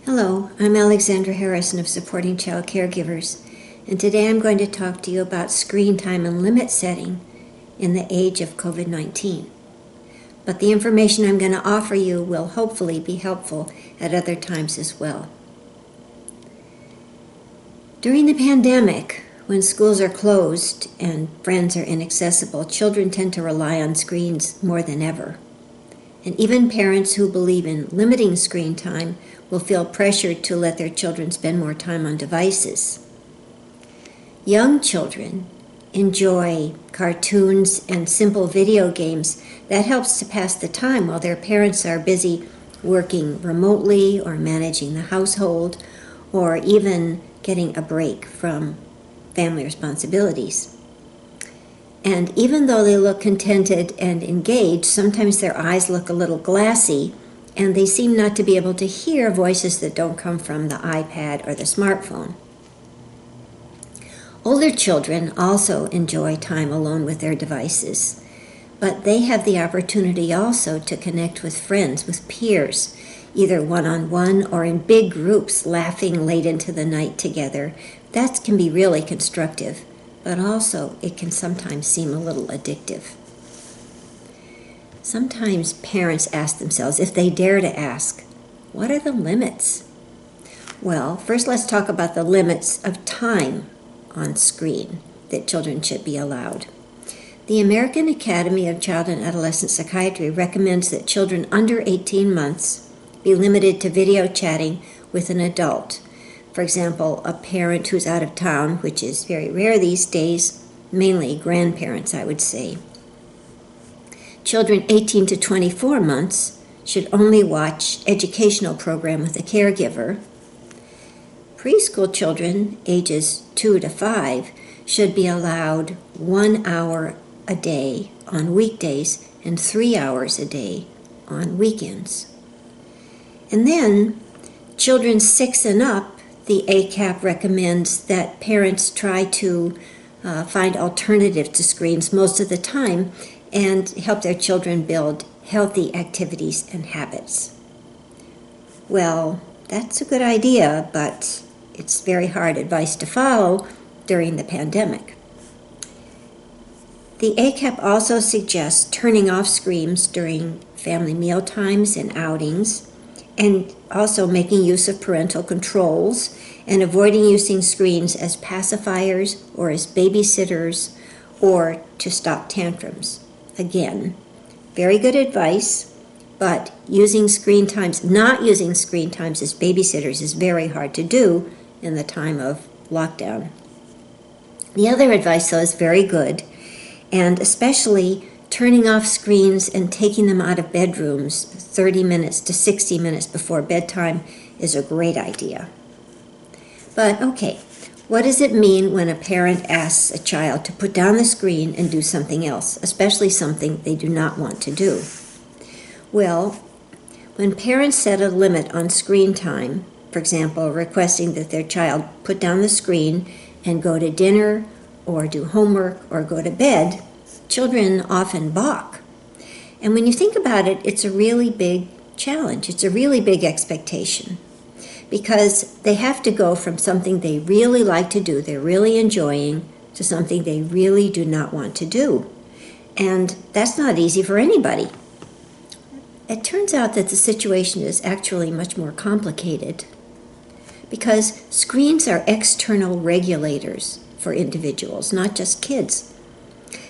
Hello, I'm Alexandra Harrison of Supporting Child Caregivers, and today I'm going to talk to you about screen time and limit setting in the age of COVID-19. But the information I'm going to offer you will hopefully be helpful at other times as well. During the pandemic, when schools are closed and friends are inaccessible, children tend to rely on screens more than ever. And even parents who believe in limiting screen time will feel pressured to let their children spend more time on devices. Young children enjoy cartoons and simple video games that helps to pass the time while their parents are busy working remotely or managing the household or even getting a break from family responsibilities. And even though they look contented and engaged, sometimes their eyes look a little glassy and they seem not to be able to hear voices that don't come from the iPad or the smartphone. Older children also enjoy time alone with their devices, but they have the opportunity also to connect with friends, with peers, either one-on-one or in big groups, laughing late into the night together. That can be really constructive, but also it can sometimes seem a little addictive. Sometimes parents ask themselves, if they dare to ask, what are the limits? Well, first let's talk about the limits of time on screen that children should be allowed. The American Academy of Child and Adolescent Psychiatry recommends that children under 18 months be limited to video chatting with an adult. For example, a parent who's out of town, which is very rare these days, mainly grandparents, I would say. Children 18 to 24 months should only watch educational program with a caregiver. Preschool children, ages 2 to 5, should be allowed 1 hour a day on weekdays and 3 hours a day on weekends. And then, children 6 and up, the ACAP recommends that parents try to find alternatives to screens most of the time and help their children build healthy activities and habits. Well, that's a good idea, but it's very hard advice to follow during the pandemic. The ACAP also suggests turning off screens during family meal times and outings, and also making use of parental controls and avoiding using screens as pacifiers or as babysitters or to stop tantrums. Again, very good advice, but not using screen times as babysitters is very hard to do in the time of lockdown. The other advice, though, is very good, and especially turning off screens and taking them out of bedrooms 30 minutes to 60 minutes before bedtime is a great idea. But okay, what does it mean when a parent asks a child to put down the screen and do something else, especially something they do not want to do? Well, when parents set a limit on screen time, for example, requesting that their child put down the screen and go to dinner or do homework or go to bed, children often balk. And when you think about it, it's a really big challenge. It's a really big expectation because they have to go from something they really like to do, they're really enjoying, to something they really do not want to do. And that's not easy for anybody. It turns out that the situation is actually much more complicated because screens are external regulators for individuals, not just kids.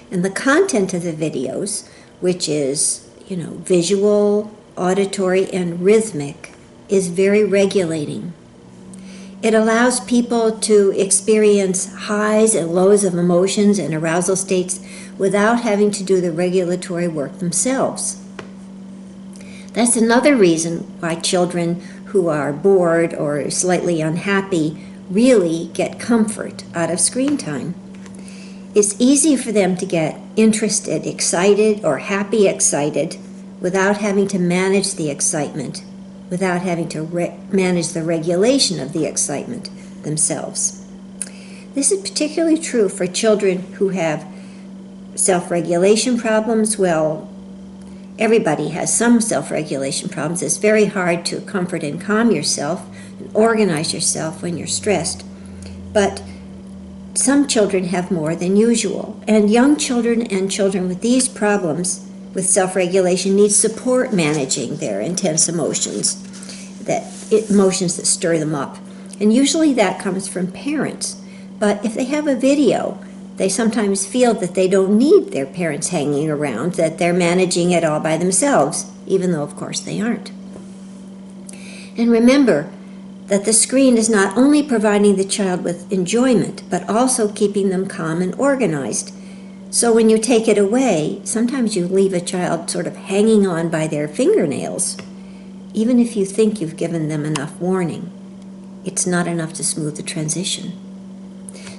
And the content of the videos, which is, visual, auditory, and rhythmic, is very regulating. It allows people to experience highs and lows of emotions and arousal states without having to do the regulatory work themselves. That's another reason why children who are bored or slightly unhappy really get comfort out of screen time. It's easy for them to get interested, excited, or happy excited without having to manage the excitement, without having to manage the regulation of the excitement themselves. This is particularly true for children who have self-regulation problems. Well, everybody has some self-regulation problems. It's very hard to comfort and calm yourself, and organize yourself when you're stressed. But some children have more than usual, and young children and children with these problems with self-regulation need support managing their intense emotions, emotions that stir them up. And usually that comes from parents. But if they have a video, they sometimes feel that they don't need their parents hanging around, that they're managing it all by themselves, even though, of course, they aren't. And remember that the screen is not only providing the child with enjoyment, but also keeping them calm and organized. So when you take it away, sometimes you leave a child sort of hanging on by their fingernails, even if you think you've given them enough warning. It's not enough to smooth the transition.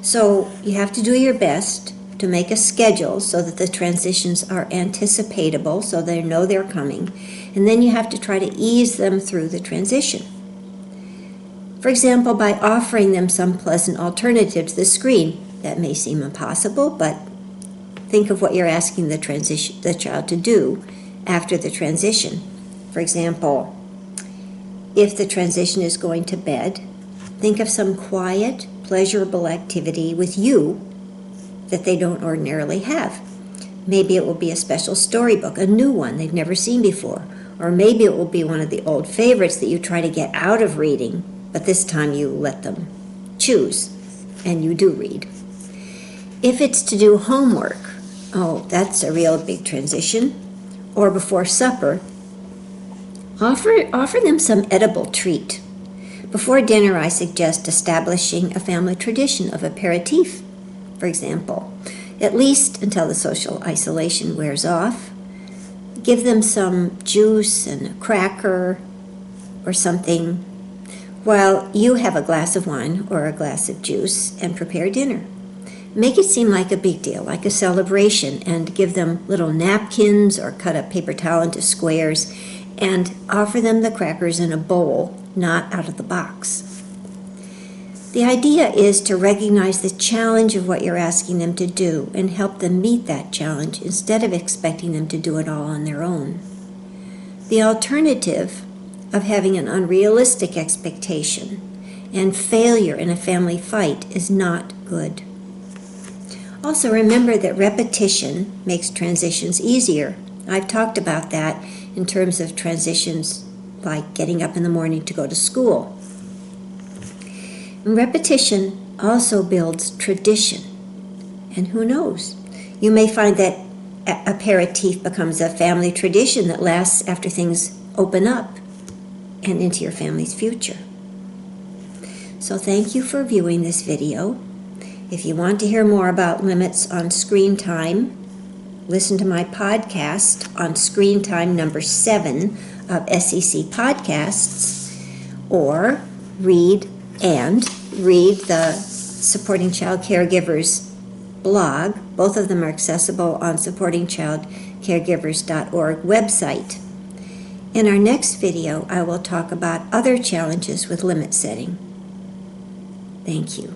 So you have to do your best to make a schedule so that the transitions are anticipatable, so they know they're coming, and then you have to try to ease them through the transition. For example, by offering them some pleasant alternative to the screen. That may seem impossible, but think of what you're asking the child to do after the transition. For example, if the transition is going to bed, think of some quiet, pleasurable activity with you that they don't ordinarily have. Maybe it will be a special storybook, a new one they've never seen before. Or maybe it will be one of the old favorites that you try to get out of reading, but this time you let them choose, and you do read. If it's to do homework, oh, that's a real big transition. Or before supper, offer them some edible treat. Before dinner, I suggest establishing a family tradition of aperitif, for example, at least until the social isolation wears off. Give them some juice and a cracker or something while you have a glass of wine or a glass of juice and prepare dinner. Make it seem like a big deal, like a celebration, and give them little napkins or cut a paper towel into squares and offer them the crackers in a bowl, not out of the box. The idea is to recognize the challenge of what you're asking them to do and help them meet that challenge instead of expecting them to do it all on their own. The alternative of having an unrealistic expectation and failure in a family fight is not good. Also, remember that repetition makes transitions easier. I've talked about that in terms of transitions like getting up in the morning to go to school. And repetition also builds tradition. And who knows? You may find that aperitif becomes a family tradition that lasts after things open up and into your family's future. So thank you for viewing this video. If you want to hear more about limits on screen time, listen to my podcast on screen time number 7 of SEC Podcasts, or read the Supporting Child Caregivers blog. Both of them are accessible on supportingchildcaregivers.org website. In our next video, I will talk about other challenges with limit setting. Thank you.